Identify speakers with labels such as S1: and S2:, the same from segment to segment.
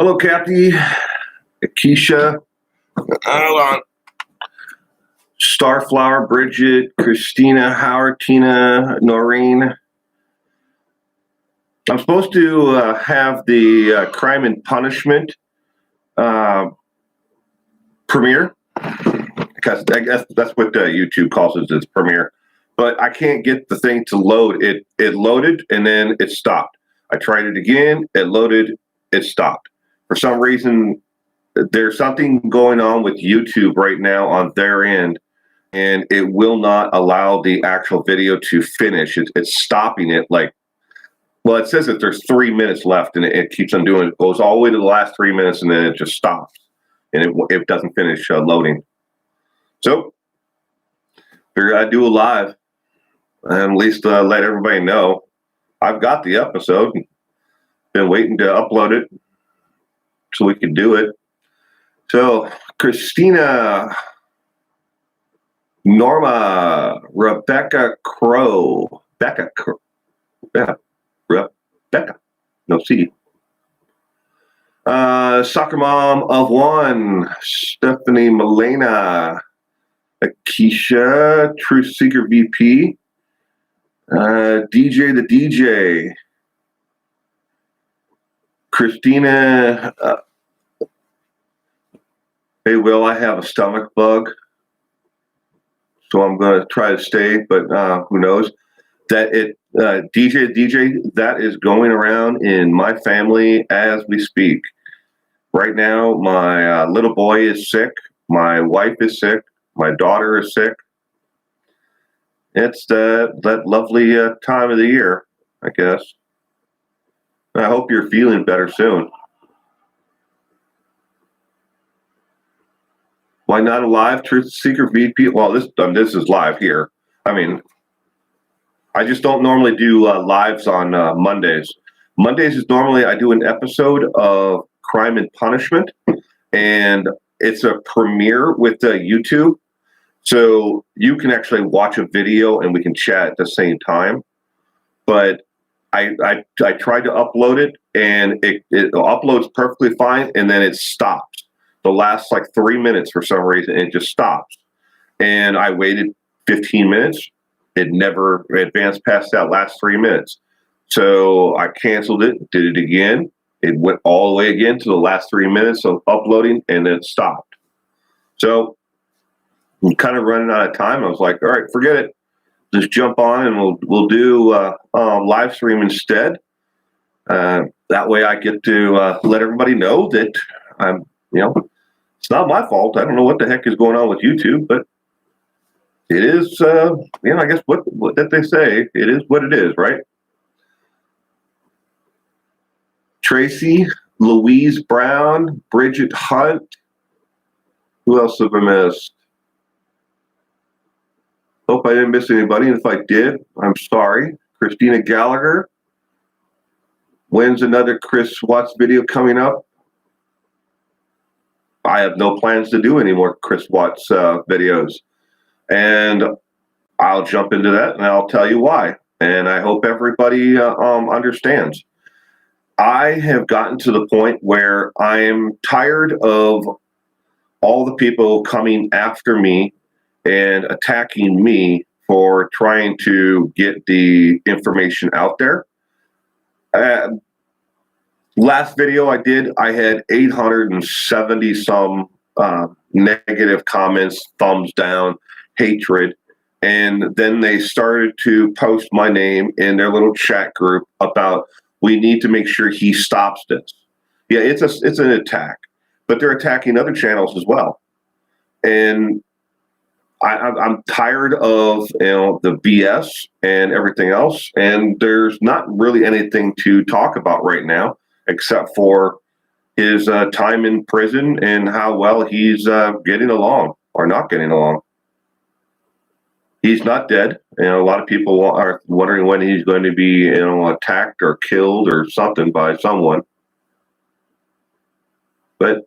S1: Hello, Kathy, Keisha, hold on. Starflower, Bridget, Christina, Howard, Tina, Noreen. I'm supposed to have the Crime and Punishment premiere, because I guess that's what YouTube calls it, is premiere. But I can't get the thing to load. It loaded and then it stopped. I tried it again. It loaded. It stopped. For some reason, there's something going on with YouTube right now on their end, and it will not allow the actual video to finish. It's stopping it like, well, it says that there's 3 minutes left, and it keeps on doing it. It goes all the way to the last 3 minutes, and then it just stops, and it doesn't finish loading. So, figured I'd do a live, and at least let everybody know I've got the episode. Been waiting to upload it so we can do it. So, Christina, Norma, Rebecca Crow, Rebecca, no C. Soccer Mom of One, Stephanie Milena, Keisha, Truth Seeker VP, DJ the DJ, Christina. Hey, Will, I have a stomach bug, so I'm going to try to stay, but who knows? That DJ, that is going around in my family as we speak. Right now, my little boy is sick. My wife is sick. My daughter is sick. It's that lovely time of the year, I guess. I hope you're feeling better soon. Why not a live Truth Seeker VP? Well, this is live here. I mean, I just don't normally do lives on Mondays. Mondays is normally I do an episode of Crime and Punishment, and it's a premiere with YouTube. So you can actually watch a video and we can chat at the same time. But I tried to upload it, and it uploads perfectly fine, and then it stops. The last like 3 minutes for some reason, it just stops. And I waited 15 minutes. It never advanced past that last 3 minutes. So I canceled it, did it again. It went all the way again to the last 3 minutes of uploading, and then it stopped. So I'm kind of running out of time. I was like, all right, forget it. Just jump on and we'll do live stream instead. That way I get to let everybody know that I'm, it's not my fault. I don't know what the heck is going on with YouTube, but it is, I guess what that they say, it is what it is, right? Tracy, Louise Brown, Bridget Hunt. Who else have I missed? Hope I didn't miss anybody. And if I did, I'm sorry. Christina Gallagher. When's another Chris Watts video coming up? I have no plans to do any more Chris Watts videos. And I'll jump into that and I'll tell you why. And I hope everybody understands. I have gotten to the point where I'm tired of all the people coming after me and attacking me for trying to get the information out there. Last video I did, I had 870 some negative comments, thumbs down, hatred. And then they started to post my name in their little chat group about, we need to make sure he stops this. Yeah, it's an attack, but they're attacking other channels as well. And I'm tired of the BS and everything else. And there's not really anything to talk about right now, except for his time in prison and how well he's getting along or not getting along. He's not dead. A lot of people are wondering when he's going to be, attacked or killed or something by someone. But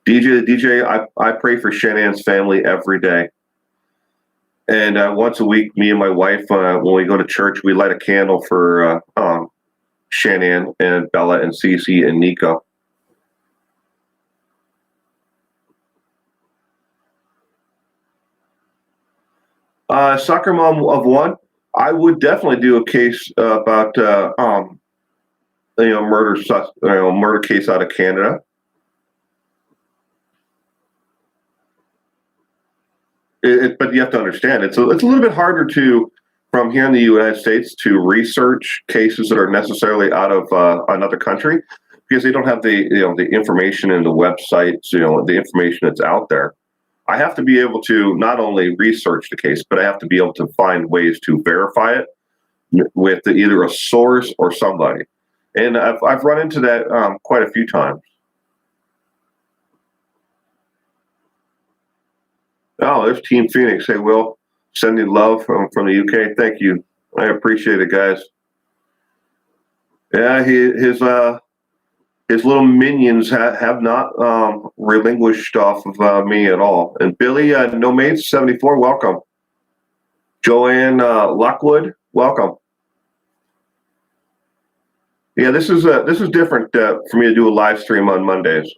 S1: DJ, I pray for Shanahan's family every day. And once a week, me and my wife, when we go to church, we light a candle for Shannon and Bella and Cece and Nico. Soccer mom of one. I would definitely do a case about murder case out of Canada. But you have to understand it's a little bit harder from here in the United States to research cases that are necessarily out of another country because they don't have the information in the websites, the information that's out there. I have to be able to not only research the case, but I have to be able to find ways to verify it with either a source or somebody. And I've run into that quite a few times. Oh, there's Team Phoenix. Hey, Will, sending love from the UK. Thank you. I appreciate it, guys. Yeah, his little minions have not relinquished off of me at all. And Billy, No Mates 74, welcome. Joanne Lockwood, welcome. Yeah, this is different for me to do a live stream on Mondays.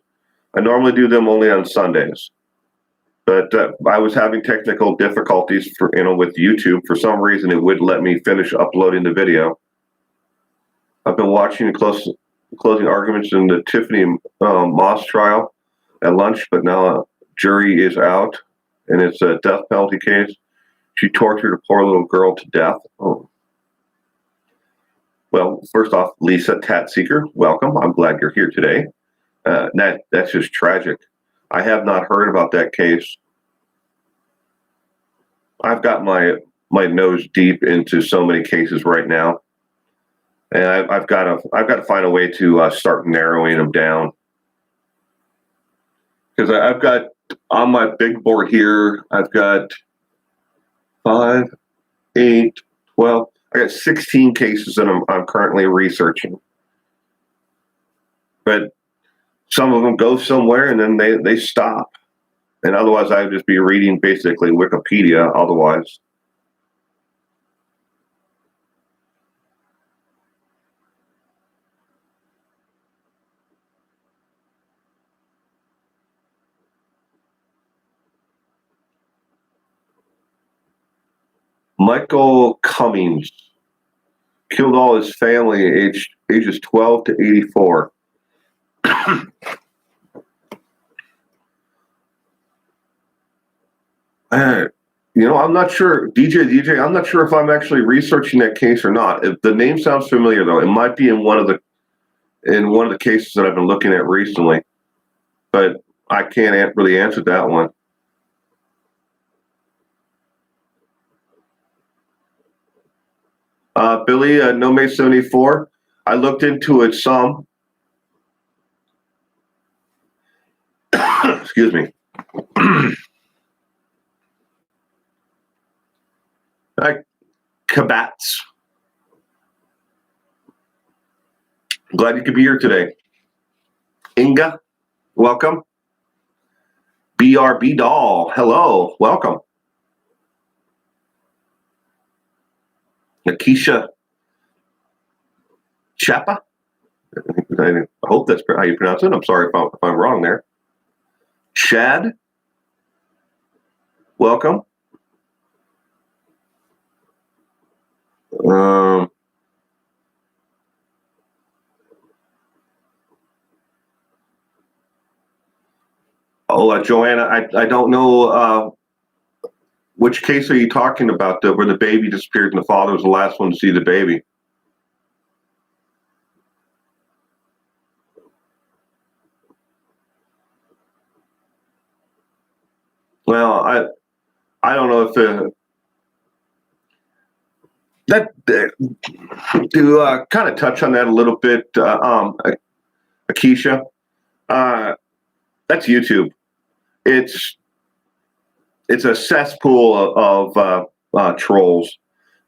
S1: I normally do them only on Sundays. But I was having technical difficulties with YouTube. For some reason, it wouldn't let me finish uploading the video. I've been watching the closing arguments in the Tiffany Moss trial at lunch, but now a jury is out, and it's a death penalty case. She tortured a poor little girl to death. Oh. Well, first off, Lisa Tatseeker, welcome. I'm glad you're here today. That's just tragic. I have not heard about that case. I've got my nose deep into so many cases right now, and I've got to find a way to start narrowing them down. Because I've got on my big board here, I've got 5, 8, 12. I got 16 cases that I'm currently researching, but some of them go somewhere and then they stop. And otherwise, I would just be reading basically Wikipedia otherwise. Michael Cummings killed all his family ages 12 to 84. I'm not sure, DJ. I'm not sure if I'm actually researching that case or not. If the name sounds familiar, though, it might be in one of the cases that I've been looking at recently, but I can't really answer that one. Billy, No May 74. I looked into it some. Excuse me. Kabats. Glad you could be here today. Inga, welcome. BRB Doll, hello, welcome. Nakisha Chapa. I hope that's how you pronounce it. I'm sorry if I'm wrong there. Chad, welcome. Joanna, I don't know which case are you talking about where the baby disappeared and the father was the last one to see the baby? Well, I don't know if to kind of touch on that a little bit, Akisha, that's YouTube. It's a cesspool of trolls.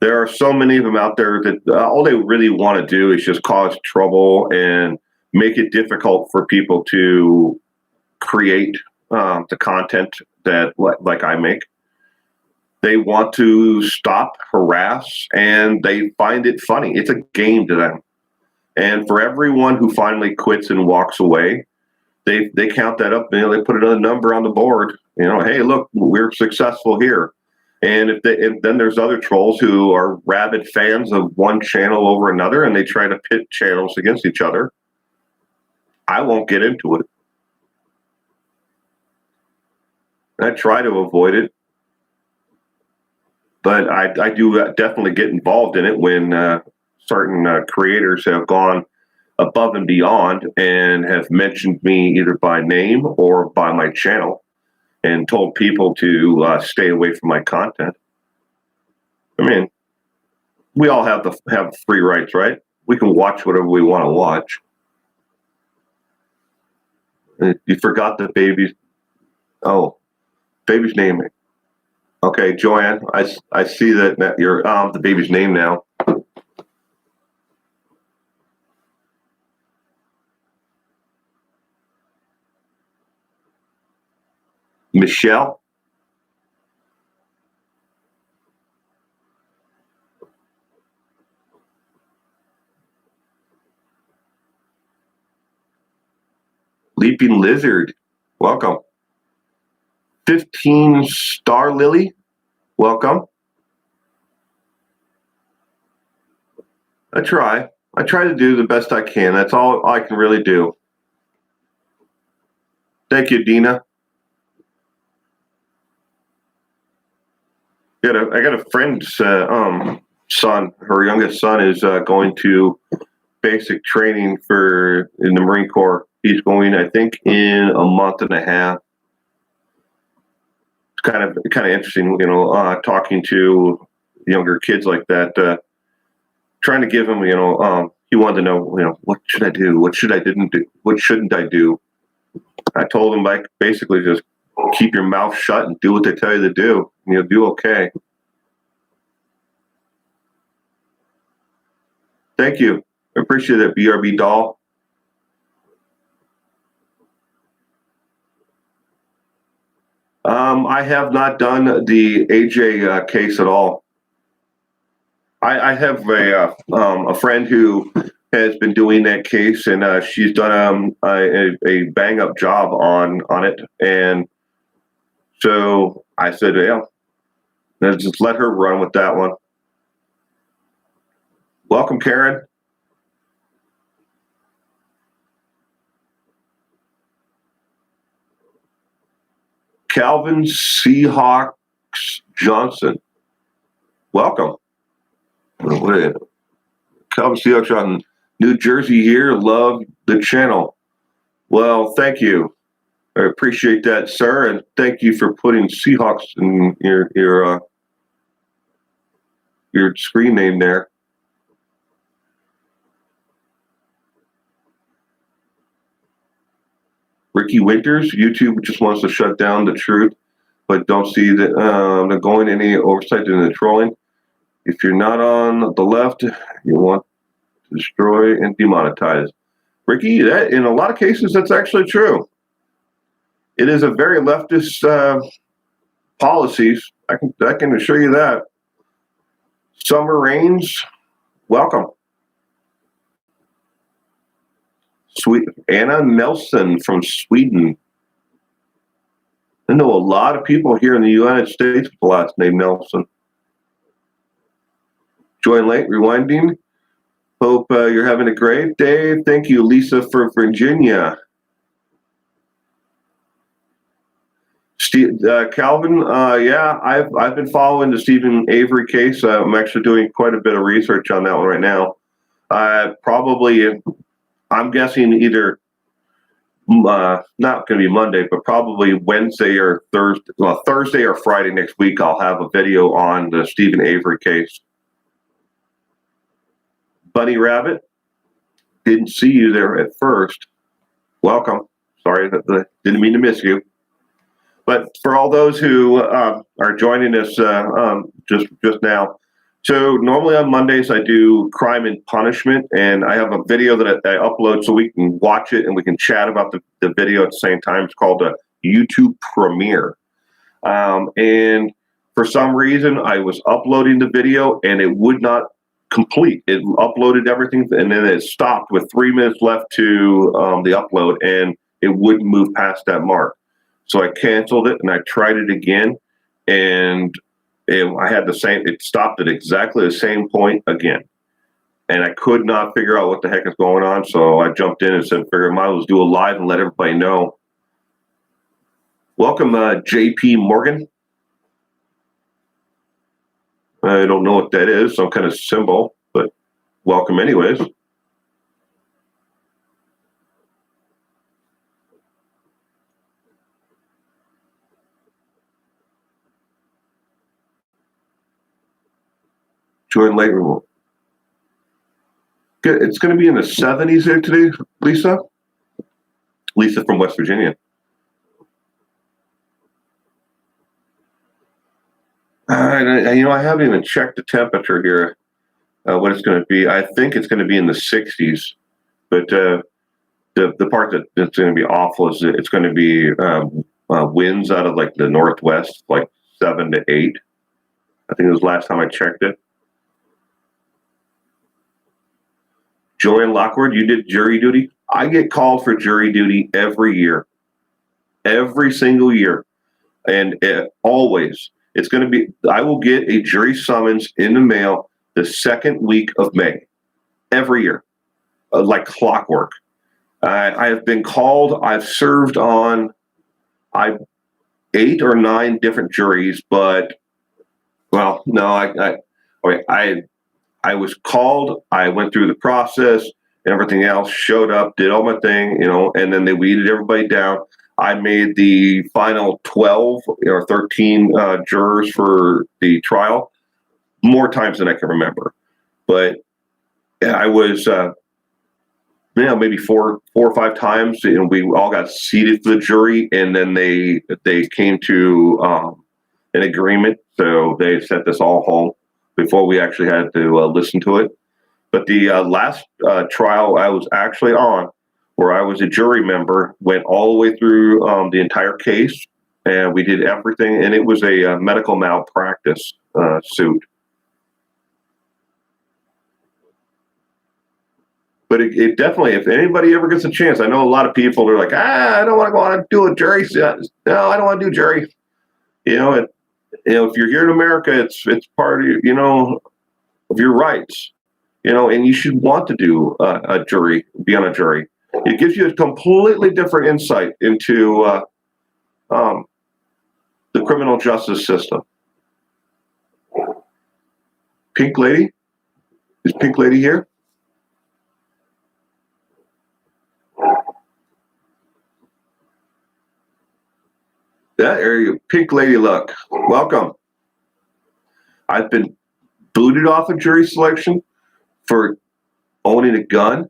S1: There are so many of them out there that all they really want to do is just cause trouble and make it difficult for people to create the content that like I make. They want to stop, harass, and they find it funny. It's a game to them. And for everyone who finally quits and walks away, they count that up. They put another number on the board. Hey, look, we're successful here. And if then there's other trolls who are rabid fans of one channel over another, and they try to pit channels against each other. I won't get into it. I try to avoid it, but I do definitely get involved in it when certain creators have gone above and beyond and have mentioned me either by name or by my channel and told people to stay away from my content. I mean, we all have free rights, right? We can watch whatever we want to watch. You forgot the baby's. Oh, baby's name. Okay, Joanne, I see that you're the baby's name now. Michelle. Leaping Lizard, welcome. 15 Star Lily, welcome. I try to do the best I can. That's all I can really do. Thank you, Dina. I got a friend's son. Her youngest son is going to basic training in the Marine Corps. He's going, I think, in a month and a half. It's kind of interesting, talking to younger kids like that. Trying to give him, he wanted to know, what should I do? What shouldn't I do? I told him, like, basically just keep your mouth shut and do what they tell you to do, and you'll do okay. Thank you. I appreciate it, BRB doll. I have not done the AJ case at all. I have a friend who has been doing that case, and she's done a bang up job on it. And so I said, yeah, let's just let her run with that one. Welcome, Karen. Calvin Seahawks Johnson, welcome. Calvin Seahawks on New Jersey here. Love the channel. Well, thank you. I appreciate that, sir, and thank you for putting Seahawks in your screen name there. Ricky Winters, YouTube just wants to shut down the truth, but don't see that they're going any oversight in the trolling. If you're not on the left, you want to destroy and demonetize. Ricky, that in a lot of cases, that's actually true. It is a very leftist policies. I can assure you that. Summer Rains, welcome. Sweet Anna Nelson from Sweden. I know a lot of people here in the United States with the last name Nelson. Join late, rewinding. Hope you're having a great day. Thank you, Lisa, for Virginia. Calvin, yeah, I've been following the Stephen Avery case. I'm actually doing quite a bit of research on that one right now. I'm guessing either not going to be Monday, but probably Wednesday or Thursday. Well, Thursday or Friday next week, I'll have a video on the Stephen Avery case. Bunny Rabbit, didn't see you there at first. Welcome. Sorry, didn't mean to miss you. But for all those who are joining us just now, so normally on Mondays I do crime and punishment, and I have a video that I upload so we can watch it and we can chat about the video at the same time. It's called a YouTube premiere. And for some reason, I was uploading the video and it would not complete. It uploaded everything, and then it stopped with 3 minutes left to the upload, and it wouldn't move past that mark. So I canceled it, and I tried it again, and I had the same. It stopped at exactly the same point again, and I could not figure out what the heck is going on. So I jumped in and said, "Figure, might as well do a live and let everybody know." Welcome, J.P. Morgan. I don't know what that is, some kind of symbol, but welcome anyways. Join late remote. Good. It's going to be in the 70s there today, Lisa. Lisa from West Virginia. I haven't even checked the temperature here, what it's going to be. I think it's going to be in the 60s, but the part that's going to be awful is it's going to be winds out of like the northwest, like 7 to 8. I think it was last time I checked it. Joanne Lockwood, you did jury duty? I get called for jury duty every year, every single year, and always. It's going to be, I will get a jury summons in the mail the second week of May, every year, like clockwork. I have been called, I've served on 8 or 9 different juries, but, well, no, I was called, I went through the process, and everything else, showed up, did all my thing, and then they weeded everybody down. I made the final 12 or 13 jurors for the trial, more times than I can remember. But I was, maybe four or 5 times, and we all got seated for the jury, and then they came to an agreement, so they sent us all home before we actually had to listen to it. But the last trial I was actually on, where I was a jury member, went all the way through the entire case, and we did everything, and it was a medical malpractice suit. But it definitely, if anybody ever gets a chance, I know a lot of people are like, I don't want to go on and do a jury. No, I don't want to do jury. If you're here in America, it's part of of your rights. And you should want to do a jury, be on a jury. It gives you a completely different insight into the criminal justice system. Pink Lady? Is Pink Lady here? That area, Pink Lady Luck. Welcome. I've been booted off of jury selection for owning a gun.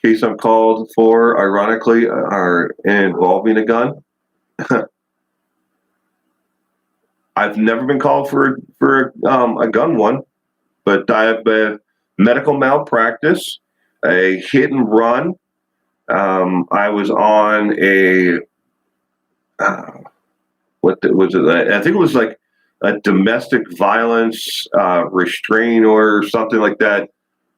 S1: Case I'm called for, ironically, are involving a gun. I've never been called for a gun one, but I have a medical malpractice, a hit and run. I was on a what was it? I think it was like a domestic violence restraining order or something like that.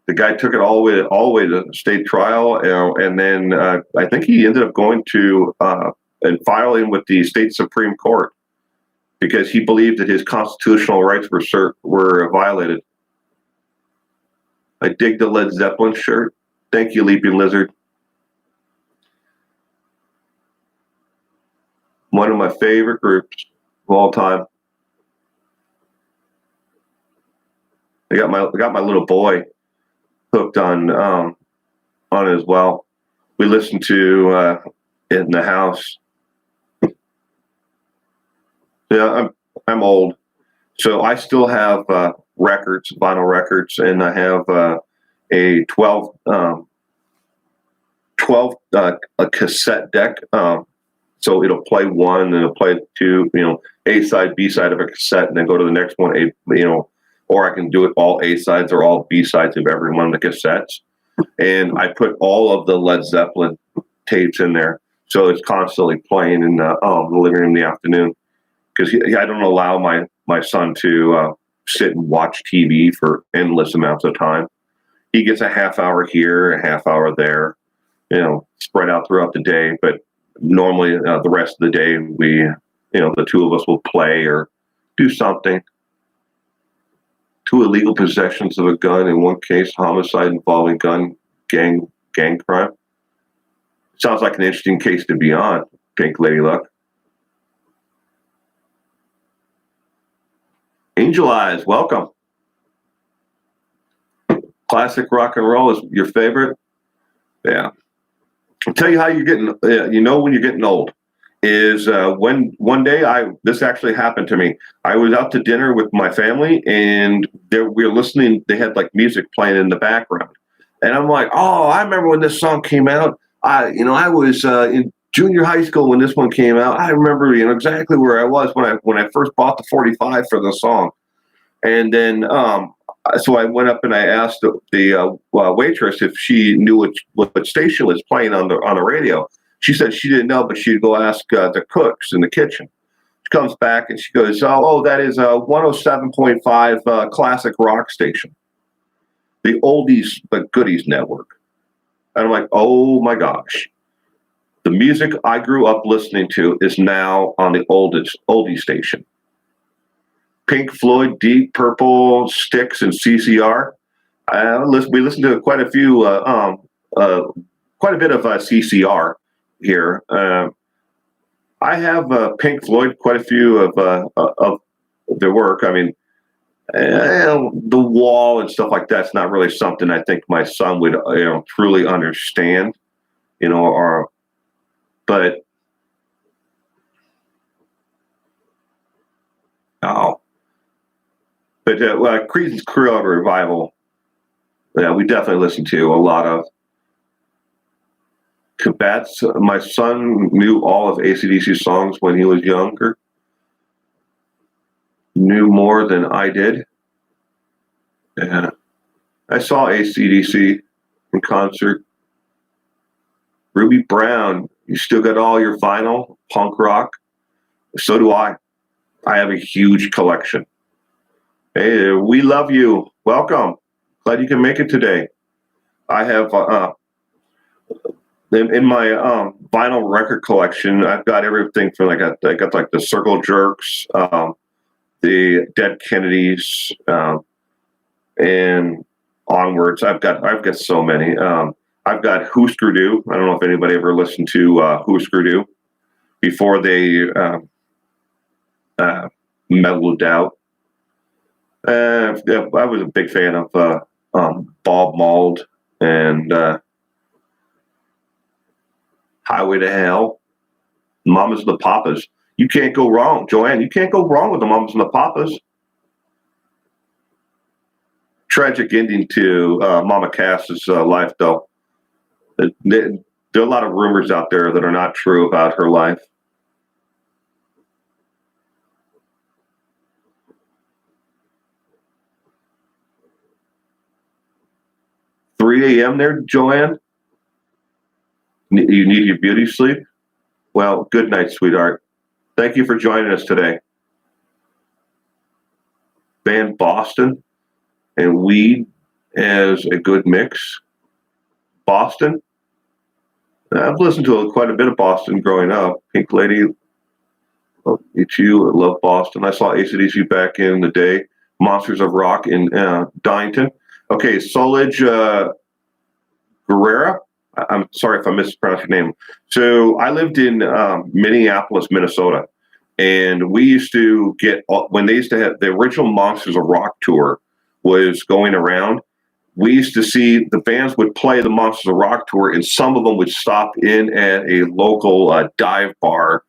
S1: The guy took it all the way to state trial, and then I think he ended up going to and filing with the state Supreme Court because he believed that his constitutional rights were violated. I dig the Led Zeppelin shirt. Thank you, Leaping Lizard. One of my favorite groups of all time. I got my little boy hooked on it as well. We listened to it in the house. Yeah, I'm old, so I still have records, vinyl records, and I have a 12 a cassette deck. So it'll play one, and it'll play two, A side, B side of a cassette, and then go to the next one, or I can do it all A sides or all B sides of every one of the cassettes. And I put all of the Led Zeppelin tapes in there, so it's constantly playing in the living room in the afternoon because I don't allow my son to sit and watch TV for endless amounts of time. He gets a half hour here, a half hour there, spread out throughout the day. But normally the rest of the day, the two of us will play or do something. 2 illegal possessions of a gun in 1 case, homicide involving gang crime. Sounds like an interesting case to be on, Pink Lady Luck. Angel Eyes, welcome. Classic rock and roll is your favorite? Yeah. I'll tell you how you're getting, when you're getting old is when one day this actually happened to me. I was out to dinner with my family and we were listening. They had like music playing in the background. And I'm like, oh, I remember when this song came out. I was in junior high school when this one came out. I remember, exactly where I was when I first bought the 45 for the song. And then, so I went up and I asked the waitress if she knew what station was playing on the radio. She said she didn't know, but she'd go ask the cooks in the kitchen. She comes back and she goes, "Oh, that is a 107.5 classic rock station, the oldies but goodies network." And I'm like, "Oh my gosh, the music I grew up listening to is now on the oldie station." Pink Floyd, Deep Purple, Styx, and CCR. We listened to quite a bit of CCR here. I have Pink Floyd, quite a few of their work. I mean, The Wall and stuff like that's not really something I think my son would truly understand, but oh. But Creedence Clearwater Revival, we definitely listen to a lot of. Combats. My son knew all of AC/DC songs when he was younger. Knew more than I did. Yeah. I saw AC/DC in concert. Ruby Brown, you still got all your vinyl, punk rock? So do I. I have a huge collection. Hey, we love you. Welcome. Glad you can make it today. I have in my vinyl record collection, I've got everything from I got like the Circle Jerks, the Dead Kennedys, and onwards. I've got so many. I've got Husker Du. I don't know if anybody ever listened to Husker Du before they mellowed out. I was a big fan of Bob Mould and Highway to Hell, Mamas and the Papas. You can't go wrong, Joanne. You can't go wrong with the Mamas and the Papas. Tragic ending to Mama Cass's life, though. There are a lot of rumors out there that are not true about her life. $3 a.m. there, Joanne? You need your beauty sleep? Well, good night, sweetheart. Thank you for joining us today. Band Boston and weed as a good mix. Boston? I've listened to quite a bit of Boston growing up. Pink Lady, you too. I love Boston. I saw AC/DC back in the day. Monsters of Rock in Dyington. Okay, Solage Guerrera. I'm sorry if I mispronounced your name. So I lived in Minneapolis, Minnesota, and we used to get, when they used to have the original Monsters of Rock tour was going around, we used to see the bands would play the Monsters of Rock tour, and some of them would stop in at a local dive bar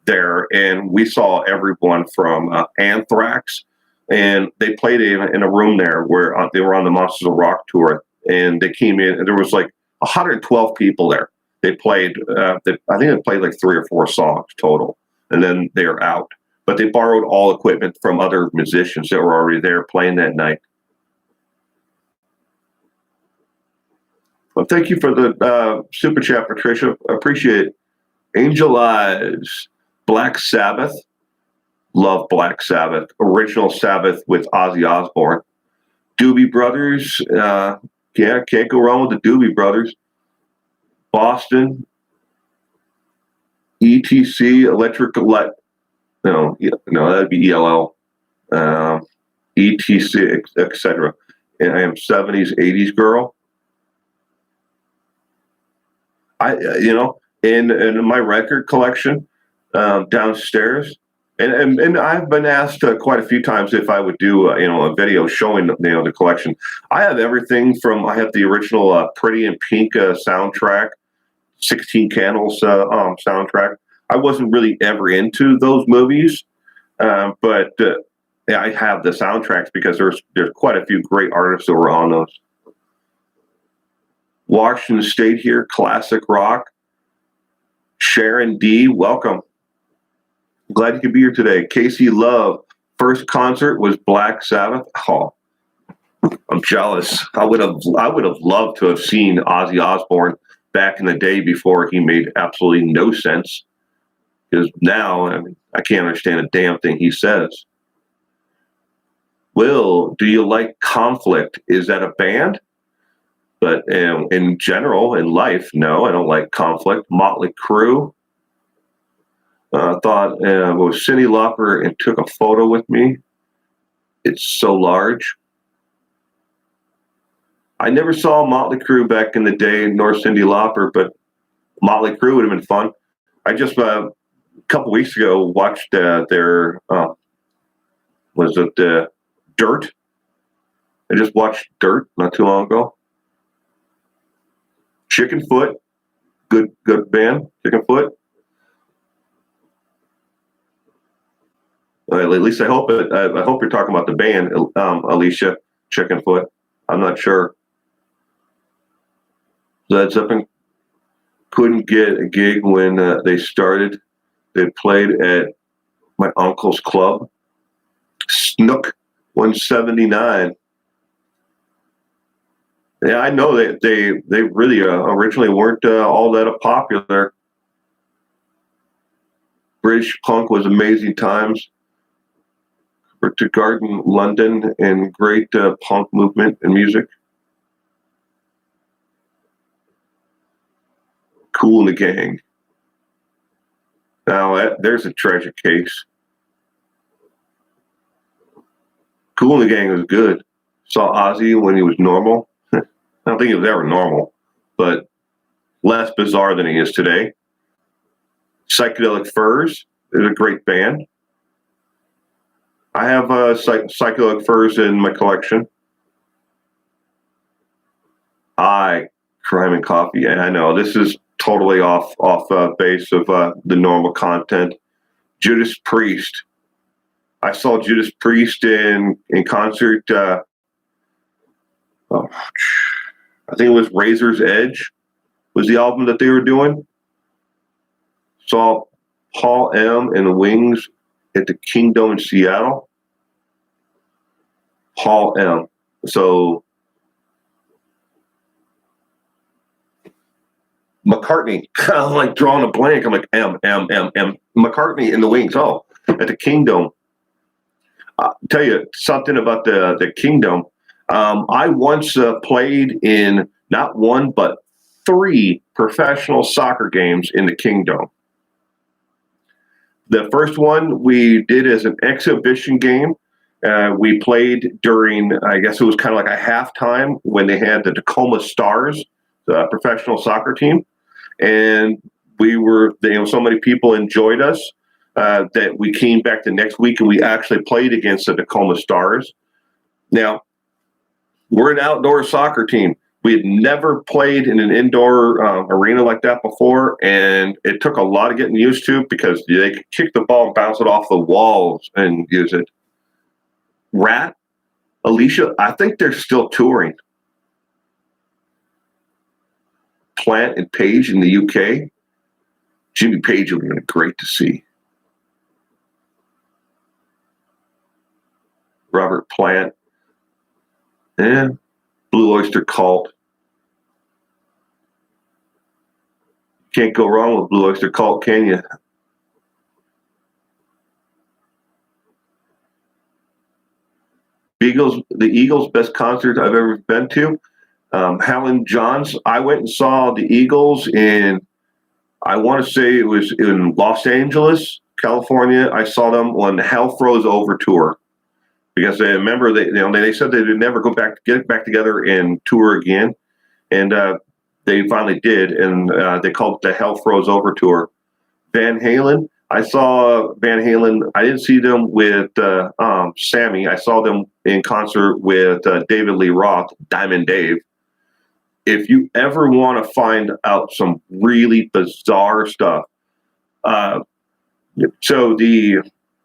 S1: there, and we saw everyone from Anthrax, and they played in a room there where they were on the Monsters of Rock tour, and they came in, and there was like 112 people there. They played, I think they played like 3 or 4 songs total, and then they're out. But they borrowed all equipment from other musicians that were already there playing that night. Well, thank you for the super chat, Patricia. Appreciate it. Angel Eyes, Black Sabbath. Love Black Sabbath. Original Sabbath with Ozzy Osbourne. Doobie Brothers. Yeah, can't go wrong with the Doobie Brothers. Boston. ETC, Electric Light. No, that'd be ELL. ETC, etc. And I am 70s, 80s girl. In my record collection downstairs, and I've been asked quite a few times if I would do a video showing the collection. I have everything from I have the original Pretty in Pink soundtrack, 16 Candles soundtrack. I wasn't really ever into those movies, but yeah, I have the soundtracks because there's quite a few great artists that were on those. Washington State here, classic rock. Sharon D, welcome. Glad you could be here today. Casey Love, first concert was Black Sabbath. Oh, I'm jealous. I would have loved to have seen Ozzy Osbourne back in the day before he made absolutely no sense. Because now, I can't understand a damn thing he says. Will, do you like Conflict? Is that a band? But in general, in life, no, I don't like Conflict. Motley Crue. Thought was Cyndi Lauper and took a photo with me. It's so large. I never saw Motley Crue back in the day, nor Cyndi Lauper, but Motley Crue would have been fun. I just a couple weeks ago watched their Dirt. I just watched Dirt not too long ago. Chicken Foot, good band. Chicken Foot. At least I hope it. I hope you're talking about the band, Alicia. Chicken Foot. I'm not sure. Led Zeppelin couldn't get a gig when they started. They played at my uncle's club, Snook 179. Yeah, I know that they really originally weren't all that popular. British punk was amazing times. To Garden, London, and great punk movement and music. Cool in the Gang. Now there's a tragic case. Cool in the Gang was good. Saw Ozzy when he was normal. I don't think he was ever normal, but less bizarre than he is today. Psychedelic Furs is a great band. I have Psychedelic Furs in my collection. Crime and Coffee. And I know this is totally off base of the normal content. Judas Priest. I saw Judas Priest in concert. I think it was Razor's Edge was the album that they were doing. Saw Paul M. and the Wings at the Kingdom in Seattle. Paul M. So McCartney. I'm like drawing a blank. I'm like M. McCartney and the Wings. Oh, at the Kingdom. Tell you something about the Kingdom. I once played in not one but 3 professional soccer games in the Kingdom. The first one we did as an exhibition game. We played during, I guess it was kind of like a halftime when they had the Tacoma Stars, the professional soccer team. And we were, so many people enjoyed us that we came back the next week and we actually played against the Tacoma Stars. Now, we're an outdoor soccer team. We had never played in an indoor arena like that before, and it took a lot of getting used to because they could kick the ball and bounce it off the walls and use it. Rat, Alicia, I think they're still touring. Plant and Page in the UK. Jimmy Page would have been great to see. Robert Plant. And Blue Oyster Cult. Can't go wrong with Blue Oyster Cult, can you? The Eagles' best concert I've ever been to. Helen Johns. I went and saw the Eagles in, I want to say it was in Los Angeles, California. I saw them on the Hell Froze Over tour because they remember they said they would never get back together and tour again, and they finally did, and they called it the Hell Froze Over tour. Van Halen. I saw Van Halen. I didn't see them with Sammy. I saw them in concert with David Lee Roth, Diamond Dave. If you ever want to find out some really bizarre stuff, so the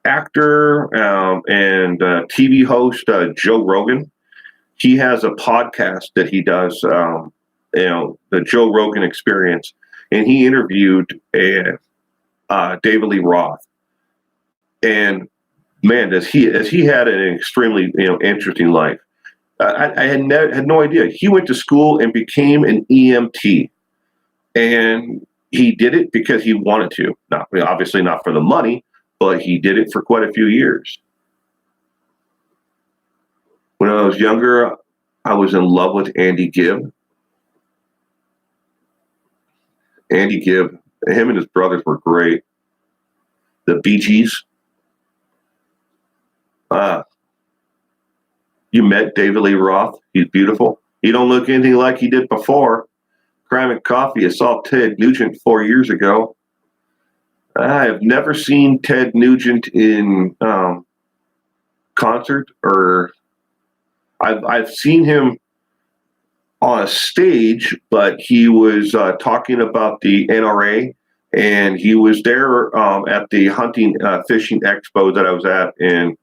S1: actor and TV host Joe Rogan, he has a podcast that he does, the Joe Rogan Experience, and he interviewed David Lee Roth, and man, has he had an extremely interesting life. I had no idea. He went to school and became an EMT, and he did it because he wanted to. Not obviously not for the money, but he did it for quite a few years. When I was younger, I was in love with Andy Gibb. Andy Gibb, him and his brothers were great. The Bee Gees. You met David Lee Roth. He's beautiful. He don't look anything like he did before. Crime and Coffee. I saw Ted Nugent 4 years ago. I have never seen Ted Nugent in concert, or I've seen him on a stage, but he was talking about the NRA, and he was there at the hunting fishing expo that I was at, and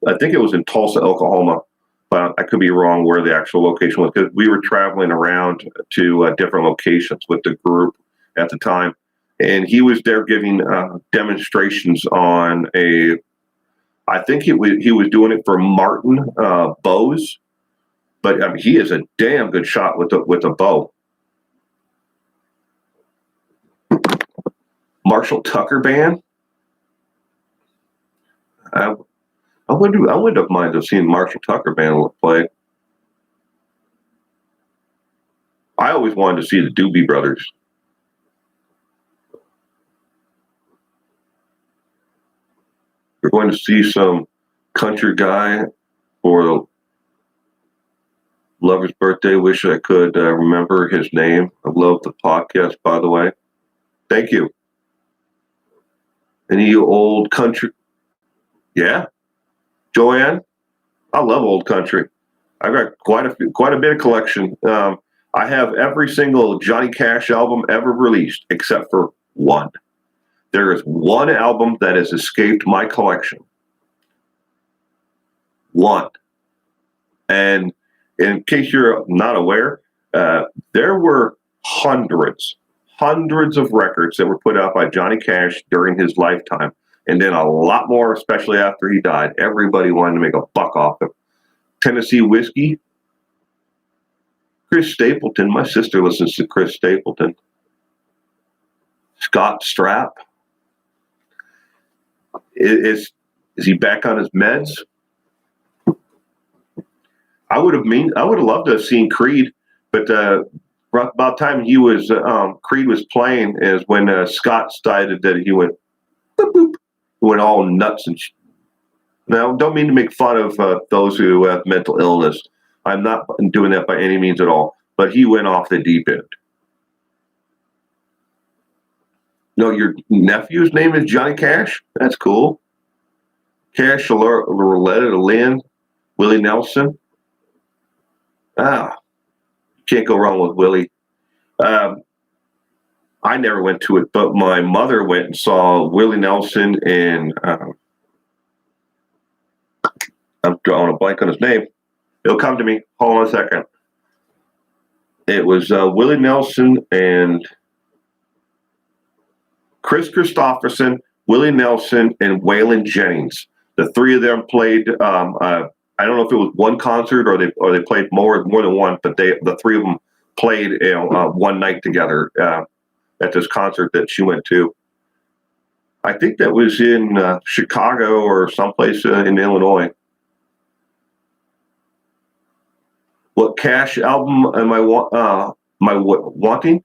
S1: I think it was in Tulsa, Oklahoma, but I could be wrong where the actual location was, because we were traveling around to different locations with the group at the time. And he was there giving demonstrations on I think he was doing it for Martin bows, but I mean, he is a damn good shot with a bow. Marshall Tucker Band. I wouldn't have minded seeing Marshall Tucker Band play. I always wanted to see the Doobie Brothers. We're going to see some country guy for the lover's birthday. Wish I could remember his name. I love the podcast, by the way. Thank you. Any old country? Yeah. Joanne, I love old country. I've got quite a bit of collection. I have every single Johnny Cash album ever released, except for one. There is one album that has escaped my collection. One. And in case you're not aware, there were hundreds of records that were put out by Johnny Cash during his lifetime. And then a lot more, especially after he died. Everybody wanted to make a buck off him. Tennessee Whiskey. Chris Stapleton. My sister listens to Chris Stapleton. Scott Strapp. Is he back on his meds? I would have loved to have seen Creed, but about time he was Creed was playing is when Scott decided that he went boop, boop. Went all nuts and now don't mean to make fun of those who have mental illness. I'm not doing that by any means at all, but he went off the deep end. No, your nephew's name is Johnny Cash? That's cool. Cash, Loretta Lynn, Willie Nelson. Can't go wrong with Willie. I never went to it, but my mother went and saw Willie Nelson and I'm drawing a blank on his name. It'll come to me. Hold on a second. It was Willie Nelson and Chris Christopherson, Willie Nelson, and Waylon Jennings. The three of them played. I don't know if it was one concert or they played more than one, but the three of them played one night together. At this concert that she went to. I think that was in Chicago or someplace in Illinois. What Cash album am I wanting?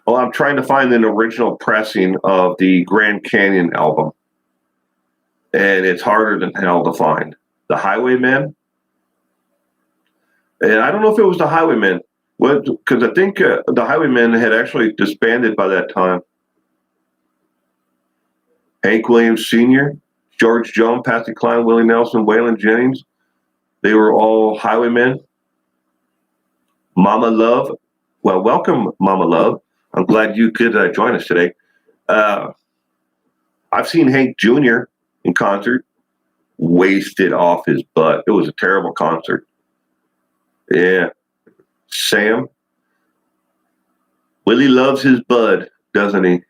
S1: Well, I'm trying to find an original pressing of the Grand Canyon album, and it's harder than hell to find. The Highwaymen, and I don't know if it was the Highwaymen, because I think the Highwaymen had actually disbanded by that time. Hank Williams Sr., George Jones, Patsy Cline, Willie Nelson, Waylon Jennings, they were all Highwaymen. Mama Love, well, welcome, Mama Love. I'm glad you could join us today. I've seen Hank Jr. in concert, wasted off his butt. It was a terrible concert. Yeah. Sam, Willie loves his bud, doesn't he?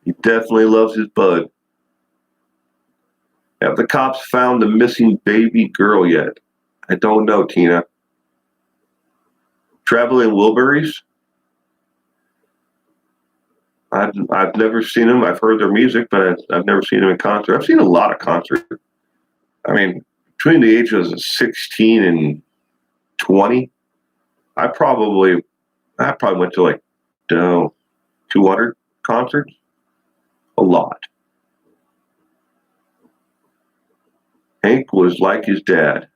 S1: He definitely loves his bud. Have the cops found the missing baby girl yet? I don't know, Tina. Traveling Wilburys? I've never seen them. I've heard their music, but I've never seen them in concert. I've seen a lot of concerts. I mean, between the ages of 16 and 20, I probably went to like 200 concerts. A lot. Hank was like his dad.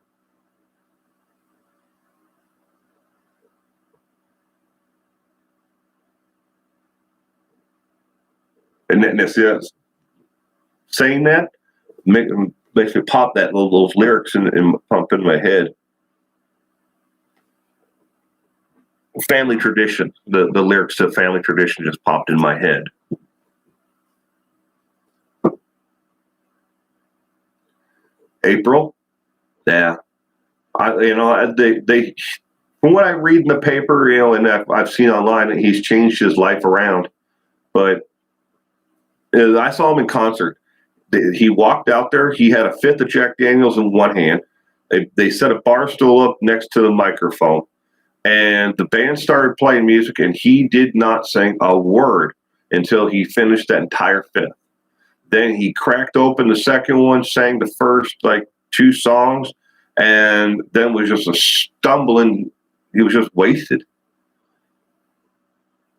S1: And then saying that makes me pop those lyrics and pump in my head. Family Tradition. The lyrics to Family Tradition just popped in my head. April, yeah. They from what I read in the paper, and I've seen online, he's changed his life around. But I saw him in concert. He walked out there. He had a fifth of Jack Daniels in one hand. They set a bar stool up next to the microphone, and the band started playing music, and he did not sing a word until he finished that entire fifth. Then he cracked open the second one, sang the first like two songs, and then was just a stumbling. He was just wasted.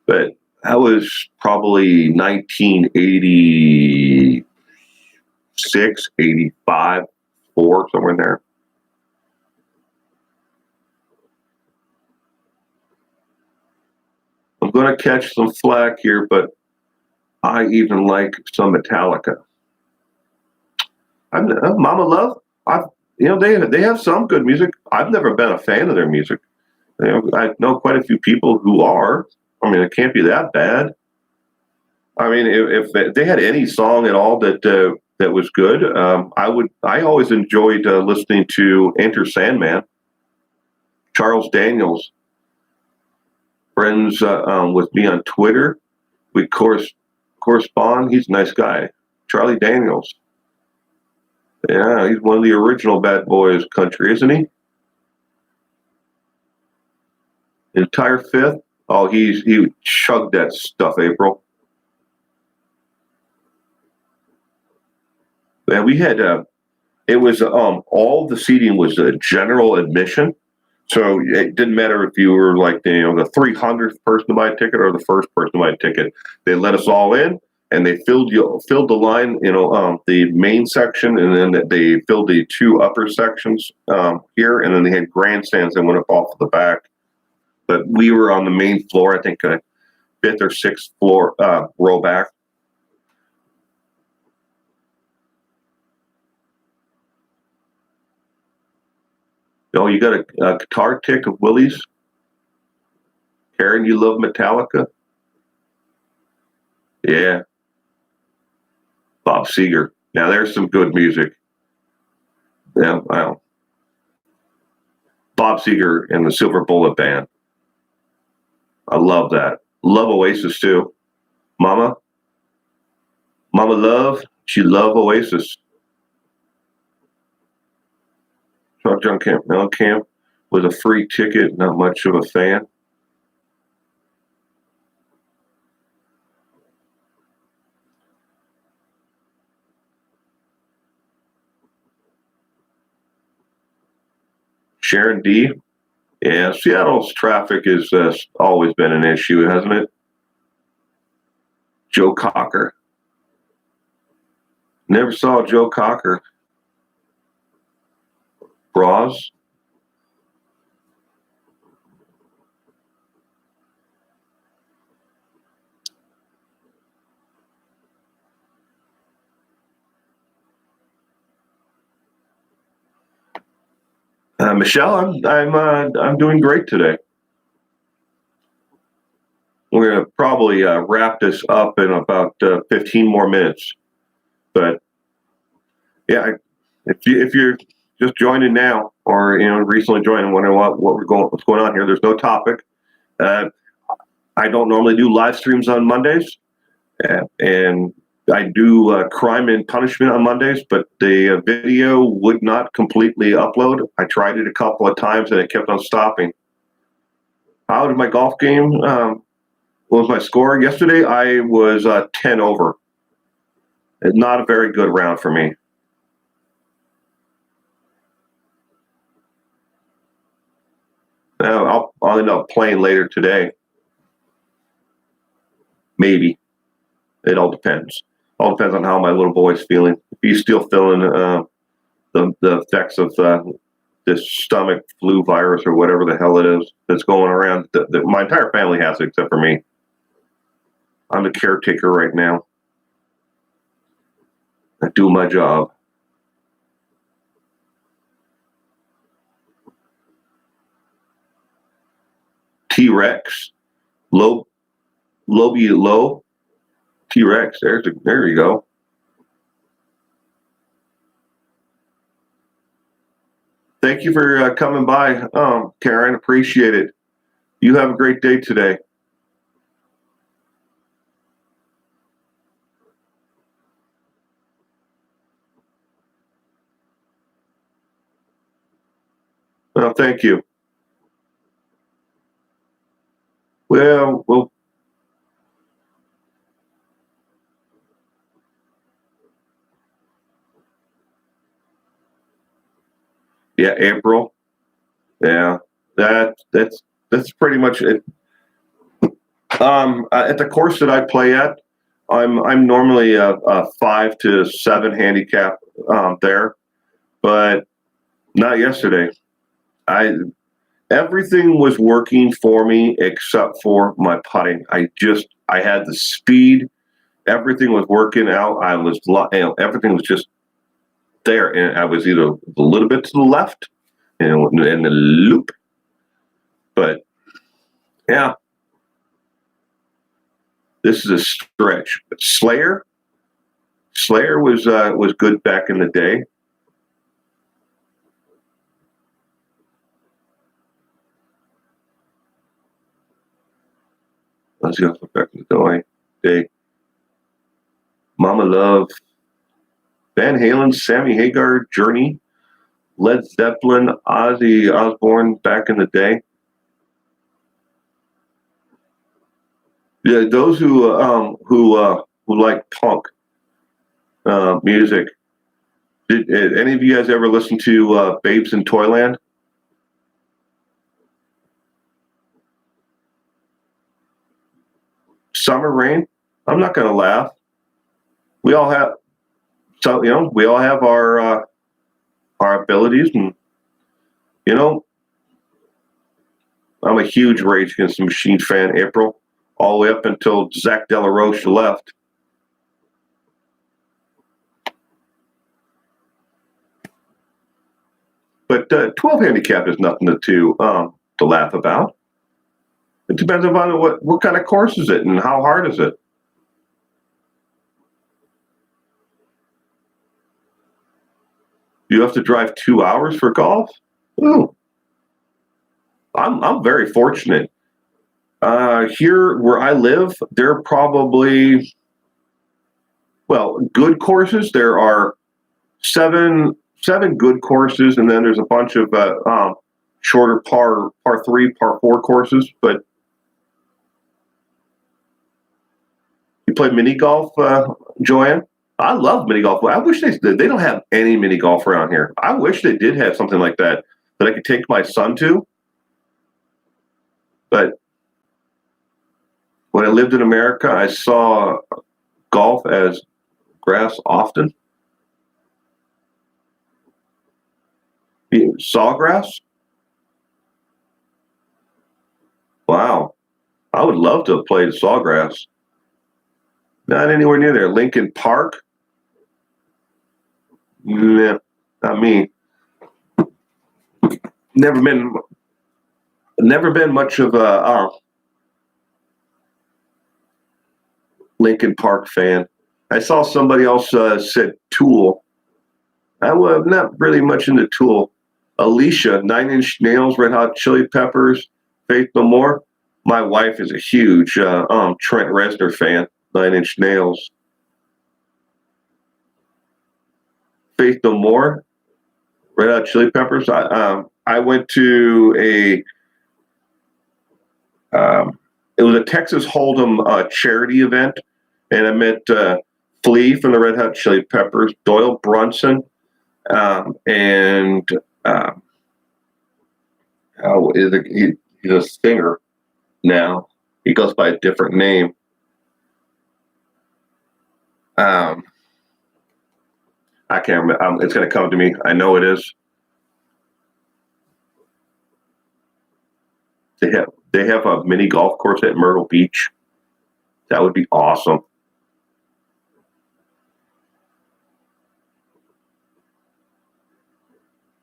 S1: But that was probably 1986, 85, 4, somewhere in there. I'm going to catch some flack here, but I even like some Metallica. Mama Love. They have some good music. I've never been a fan of their music. I know quite a few people who are. I mean, it can't be that bad. I mean, if they had any song at all that was good, I always enjoyed listening to Enter Sandman. Charles Daniels, friends with me on Twitter. We correspond. He's a nice guy. Charlie Daniels. Yeah, he's one of the original bad boys country, isn't he? Entire fifth. Oh, he chugged that stuff, April. And we had it was all the seating was general admission, so it didn't matter if you were like the 300th person to buy a ticket or the first person to buy a ticket. They let us all in, and they filled the line, the main section, and then they filled the two upper sections here, and then they had grandstands that went up off of the back. But we were on the main floor, I think, fifth or sixth floor row back. Oh, you got a guitar tick of Willie's? Karen, you love Metallica? Yeah. Bob Seger. Now, there's some good music. Yeah, wow. Bob Seger and the Silver Bullet Band. I love that. Love Oasis, too. Mama Love, she loved Oasis. John Camp. Mellencamp was a free ticket, not much of a fan. Sharon D. Yeah, Seattle's traffic has always been an issue, hasn't it? Joe Cocker. Never saw Joe Cocker. Bras. Michelle, I'm doing great today. We're gonna probably wrap this up in about 15 more minutes. But yeah, if you're just joining now, or recently joined and wondering what's going on here, there's no topic. I don't normally do live streams on Mondays, and I do crime and punishment on Mondays, but the video would not completely upload. I tried it a couple of times and it kept on stopping. How did my golf game? What was my score yesterday? I was 10 over. Not a very good round for me. I'll end up playing later today. Maybe. It all depends. All depends on how my little boy's feeling. If he's still feeling the effects of this stomach flu virus or whatever the hell it is that's going around. My entire family has it except for me. I'm the caretaker right now. I do my job. T-Rex. Low. T-Rex. There you go. Thank you for coming by, Karen. Appreciate it. You have a great day today. Well, thank you. Well. Yeah, April. Yeah, that's pretty much it. At the course that I play at, I'm normally a 5 to 7 handicap there, but not yesterday. Everything was working for me except for my putting. I had the speed. Everything was working out. Everything was just there, and I was either a little bit to the left and in the loop, but yeah, this is a stretch. But Slayer was good back in the day. Let's go back to the day. Mama Love, Van Halen, Sammy Hagar, Journey, Led Zeppelin, Ozzy Osbourne back in the day. Yeah, those who like punk music. Did any of you guys ever listen to Babes in Toyland? Summer Rain. I'm not gonna laugh. We all have our abilities, and I'm a huge Rage Against the Machine fan, April, all the way up until Zach De La Rocha left. But 12 handicap is nothing to laugh about. It depends upon what kind of course is it and how hard is it. You have to drive 2 hours for golf? Ooh. I'm very fortunate. Here where I live, there are probably, good courses. There are seven good courses, and then there's a bunch of shorter par 3, par 4 courses. But you play mini golf, Joanne? I love mini golf. I wish they don't have any mini golf around here. I wish they did have something like that. that I could take my son to. But when I lived in America, I saw golf as grass often. You saw grass? Wow. I would love to have played Sawgrass. Not anywhere near there. Lincoln Park? Nah, not me. Never been much of a Lincoln Park fan. I saw somebody else said Tool. I was not really much into Tool. Alicia, Nine Inch Nails, Red Hot Chili Peppers, Faith No More. My wife is a huge Trent Reznor fan. Nine Inch Nails. Faith No More, Red Hot Chili Peppers. I went to it was a Texas Hold'em charity event, and I met Flea from the Red Hot Chili Peppers, Doyle Brunson, and he's a singer now. He goes by a different name. I can't remember. It's going to come to me. I know it is. They have a mini golf course at Myrtle Beach. That would be awesome.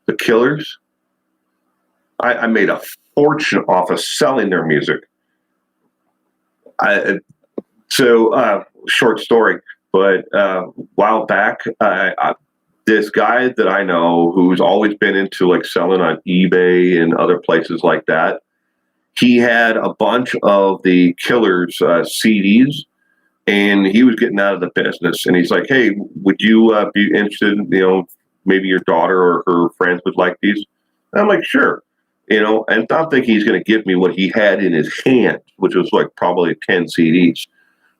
S1: The Killers. I made a fortune off of selling their music. Short story, but a while back, this guy that I know who's always been into like selling on eBay and other places like that, he had a bunch of the Killers CDs, and he was getting out of the business. And he's like, "Hey, would you be interested? Maybe your daughter or her friends would like these." And I'm like, "Sure." And I'm thinking he's going to give me what he had in his hand, which was like probably 10 CDs.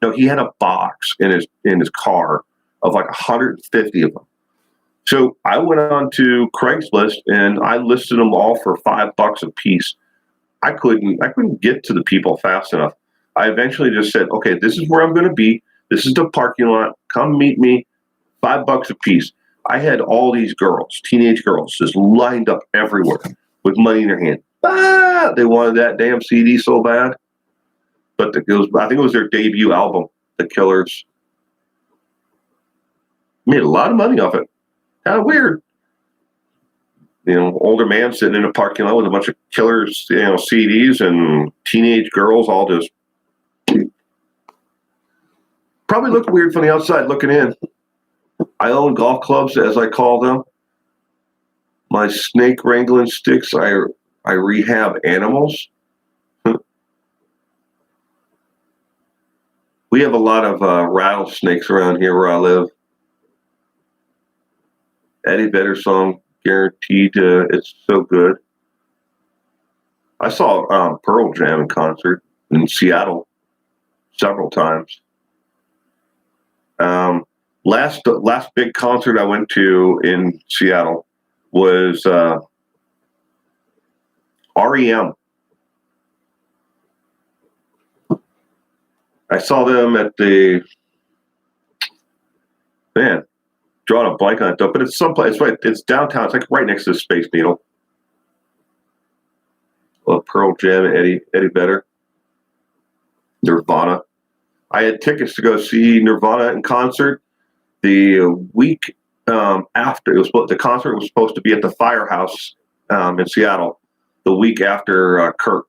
S1: No, he had a box in his car of like 150 of them. So I went on to Craigslist and I listed them all for $5 a piece. I couldn't get to the people fast enough. I eventually just said, "Okay, this is where I'm going to be. This is the parking lot. Come meet me. $5 a piece." I had all these girls, teenage girls, just lined up everywhere with money in their hand. They wanted that damn CD so bad. But I think it was their debut album, The Killers. Made a lot of money off it. Kind of weird. Older man sitting in a parking lot with a bunch of Killers, CDs, and teenage girls all just probably look weird from the outside looking in. I own golf clubs, as I call them. My snake wrangling sticks, I rehab animals. We have a lot of rattlesnakes around here where I live. Eddie Vedder song, guaranteed. It's so good. I saw Pearl Jam in concert in Seattle several times. Last big concert I went to in Seattle was REM. I saw them at drawing a blank on it though, but it's someplace, right? It's downtown. It's like right next to the Space Needle. Pearl Jam and Eddie Vedder. Nirvana. I had tickets to go see Nirvana in concert the week after. The concert was supposed to be at the Firehouse in Seattle the week after Kurt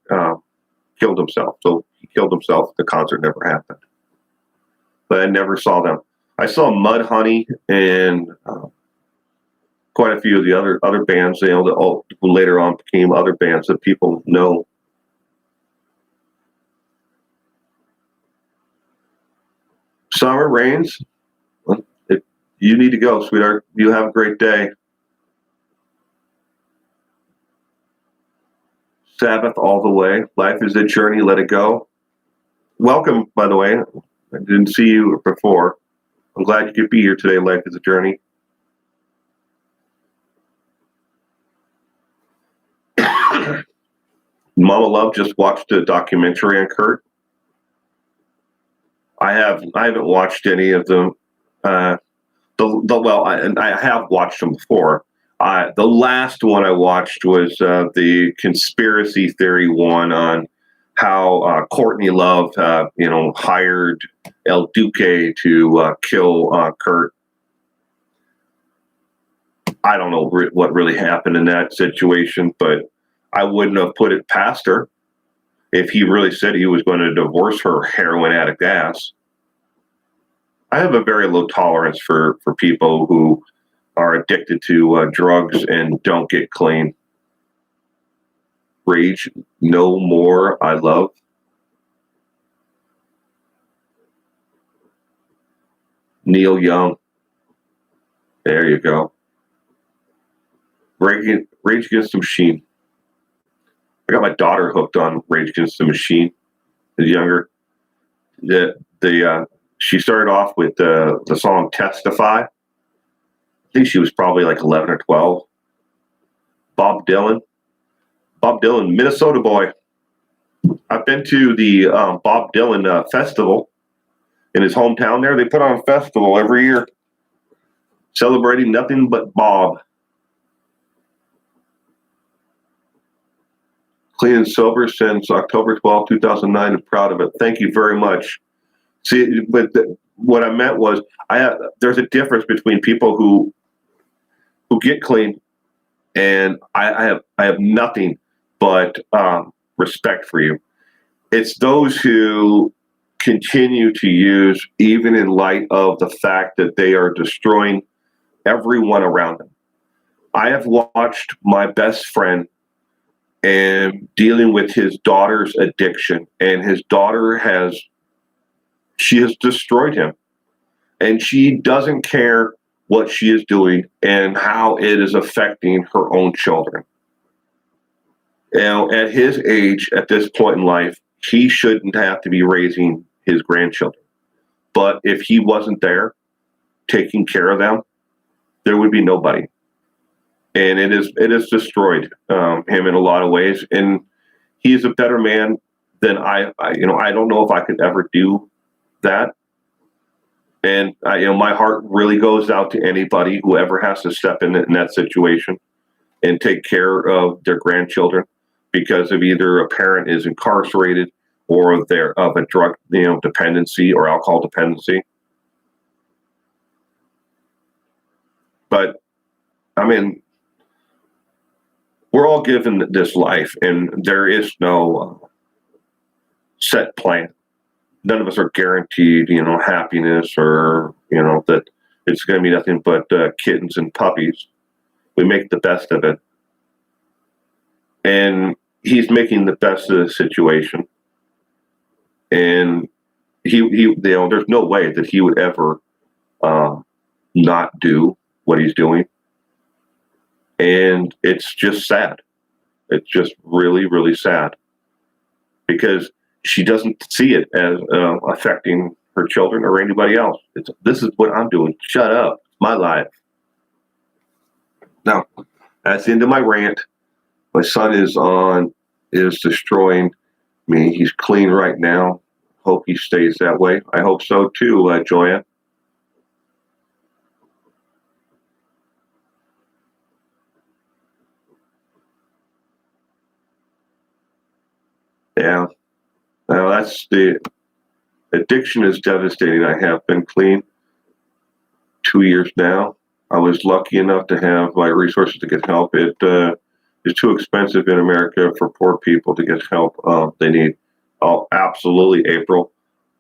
S1: killed himself. So he killed himself. The concert never happened. But I never saw them. I saw Mudhoney and quite a few of the other bands, that later on became other bands that people know. Summer Rains. You need to go, sweetheart. You have a great day. Sabbath all the way. Life is a journey. Let it go. Welcome, by the way. I didn't see you before. I'm glad you could be here today. Life is a journey. Mama Love just watched a documentary on Kurt. I haven't watched any of them. I have watched them before. The last one I watched was the conspiracy theory one on how Courtney Love, hired El Duque to kill Kurt. I don't know what really happened in that situation, but I wouldn't have put it past her if he really said he was going to divorce her heroin addict ass. I have a very low tolerance for people who are addicted to drugs and don't get clean. Rage no more, I love. Neil Young. There you go. Rage Against the Machine. I got my daughter hooked on Rage Against the Machine. Is younger. She started off with the song Testify. I think she was probably like 11 or 12. Bob Dylan, Minnesota boy. I've been to the Bob Dylan festival in his hometown there. They put on a festival every year celebrating nothing but Bob. Clean and sober since October 12, 2009. I'm proud of it. Thank you very much. See, but what I meant was there's a difference between people who get clean, and I have nothing but respect for you. It's those who continue to use, even in light of the fact that they are destroying everyone around them. I have watched my best friend and dealing with his daughter's addiction, and his daughter has destroyed him, and she doesn't care what she is doing and how it is affecting her own children. Now, at his age, at this point in life, he shouldn't have to be raising his grandchildren. But if he wasn't there taking care of them, there would be nobody. And it has destroyed him in a lot of ways. And he's a better man than I don't know if I could ever do that. And my heart really goes out to anybody who ever has to step in that situation and take care of their grandchildren because of either a parent is incarcerated or they're of a drug dependency or alcohol dependency. But I mean, we're all given this life, and there is no set plan. None of us are guaranteed, happiness or, that it's going to be nothing but kittens and puppies. We make the best of it. And he's making the best of the situation. And there's no way that he would ever not do what he's doing. And it's just sad. It's just really, really sad because she doesn't see it as affecting her children or anybody else. This is what I'm doing. Shut up. It's my life. Now, that's the end of my rant. My son is destroying me. He's clean right now. Hope he stays that way. I hope so too, Joya. Yeah. Now that's the addiction is devastating. I have been clean 2 years now. I was lucky enough to have my resources to get help. It is too expensive in America for poor people to get help they need. Oh, absolutely, April.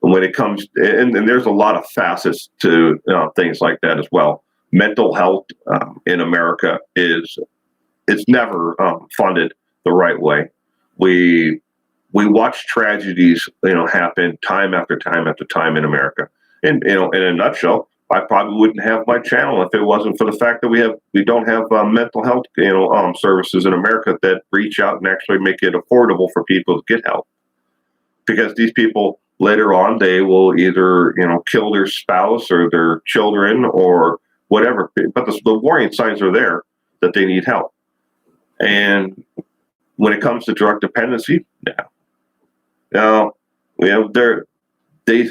S1: And when it comes, and there's a lot of facets to things like that as well. Mental health in America it's never funded the right way. We watch tragedies, happen time after time after time in America. And in a nutshell, I probably wouldn't have my channel if it wasn't for the fact that we don't have mental health, services in America that reach out and actually make it affordable for people to get help. Because these people later on, they will either kill their spouse or their children or whatever. But the warning signs are there that they need help. And when it comes to drug dependency, no. Now, they.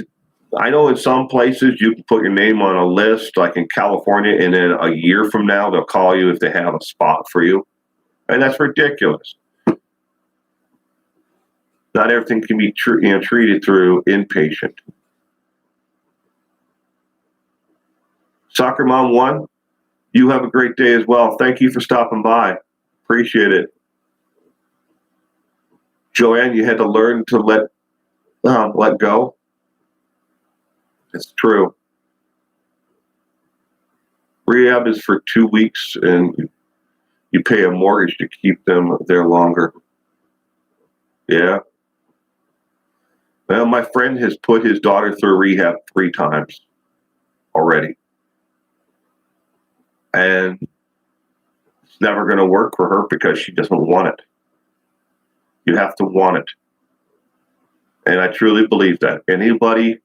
S1: I know in some places you can put your name on a list, like in California, and then a year from now they'll call you if they have a spot for you, and that's ridiculous. Not everything can be treated through inpatient. Soccer Mom 1, you have a great day as well. Thank you for stopping by. Appreciate it. Joanne, you had to learn to let go. It's true. Rehab is for 2 weeks, and you pay a mortgage to keep them there longer. Yeah. Well, my friend has put his daughter through rehab 3 times already. And it's never going to work for her because she doesn't want it. You have to want it. And I truly believe that. Anybody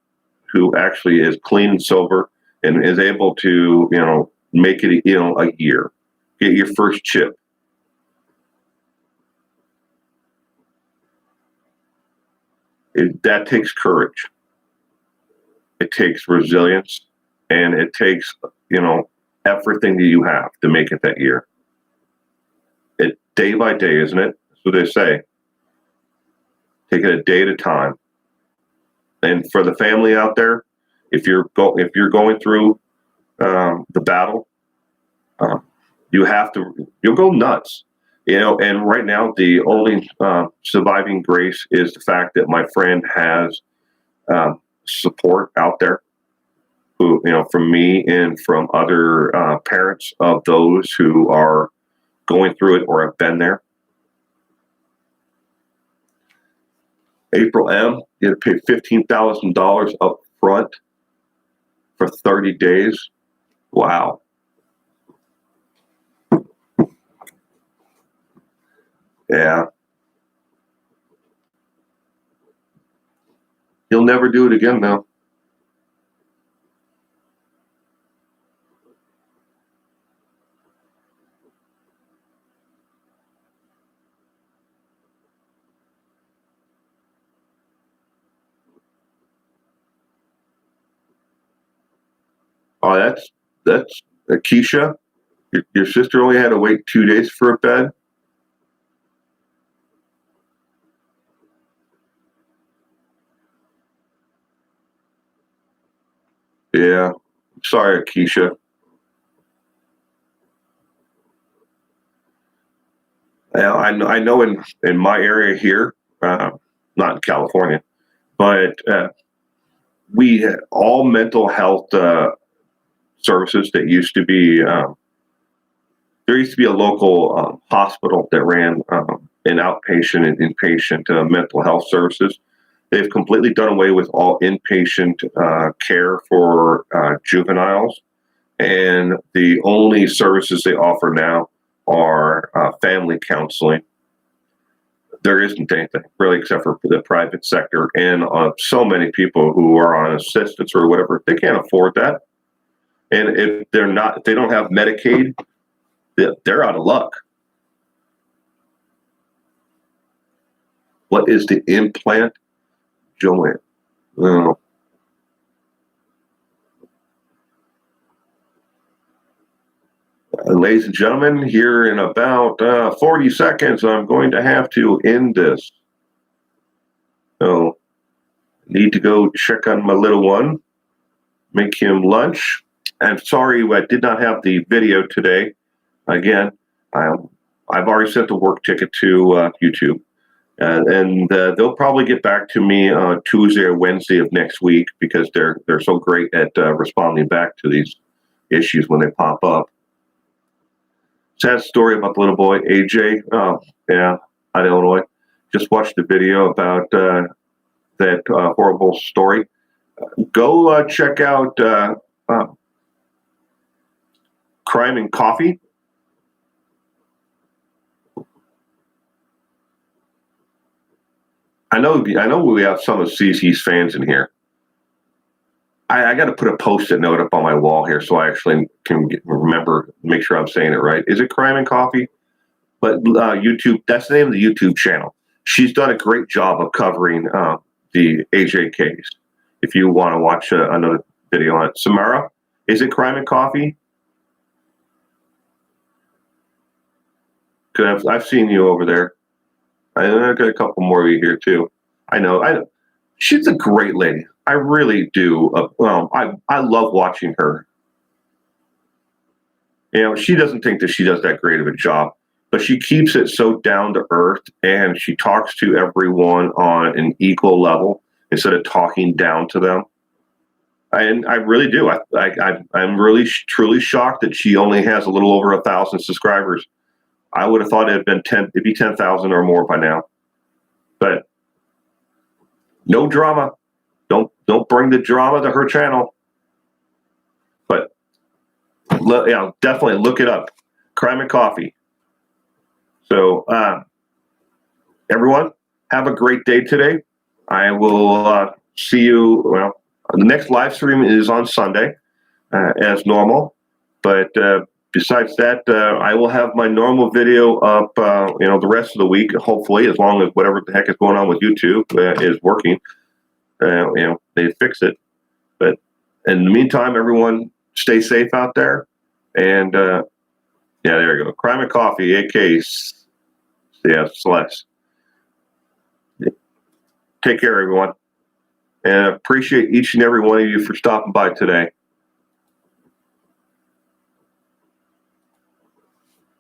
S1: who actually is clean and sober and is able to, make it, a year, get your first chip. That takes courage. It takes resilience, and it takes, everything that you have to make it that year. It day by day, isn't it? That's what they say. Take it a day at a time. And for the family out there, if you're going through the battle, you'll go nuts. And right now the only surviving grace is the fact that my friend has support out there, who, from me and from other parents of those who are going through it or have been there. April M, you had to pay $15,000 up front for 30 days. Wow. Yeah. He'll never do it again now. Oh, that's Keisha. Your sister only had to wait 2 days for a bed. Yeah. Sorry, Keisha. I know in my area here, not in California, but we had all mental health services that used to be, there used to be a local hospital that ran an outpatient and inpatient mental health services. They've completely done away with all inpatient care for juveniles. And the only services they offer now are family counseling. There isn't anything really except for the private sector, and so many people who are on assistance or whatever, they can't afford that. And if they don't have Medicaid, they're out of luck. What is the implant, Joanne? Oh. Ladies and gentlemen, here in about 40 seconds, I'm going to have to end this. So, need to go check on my little one, make him lunch. I'm sorry I did not have the video today. Again, I've already sent the work ticket to YouTube. And they'll probably get back to me on Tuesday or Wednesday of next week, because they're so great at responding back to these issues when they pop up. Sad story about the little boy, AJ. Oh, yeah, out of Illinois. Just watched the video about that horrible story. Go check out Crime and Coffee. I know we have some of CC's fans in here. I got to put a Post-it note up on my wall here so I actually can remember, make sure I'm saying it right. Is it Crime and Coffee? but YouTube, that's the name of the YouTube channel. She's done a great job of covering the AJKs. If you want to watch another video on it. Samara, is it Crime and Coffee? Because I've seen you over there. I got a couple more of you here too. I know. She's a great lady. I really do. I love watching her. You know, she doesn't think that she does that great of a job, but she keeps it so down to earth, and she talks to everyone on an equal level instead of talking down to them. And I really do. I'm really truly shocked that she only has a little over 1,000 subscribers. I would have thought it'd be 10,000 or more by now. But no drama. Don't bring the drama to her channel. But definitely look it up. Crime and Coffee. So everyone, have a great day today. I will see you. Well, the next live stream is on Sunday, as normal. But besides that, I will have my normal video up, the rest of the week, hopefully, as long as whatever the heck is going on with YouTube is working. They fix it. But in the meantime, everyone stay safe out there. And there you go. Crime and Coffee, AK, Celeste. Take care, everyone. And I appreciate each and every one of you for stopping by today.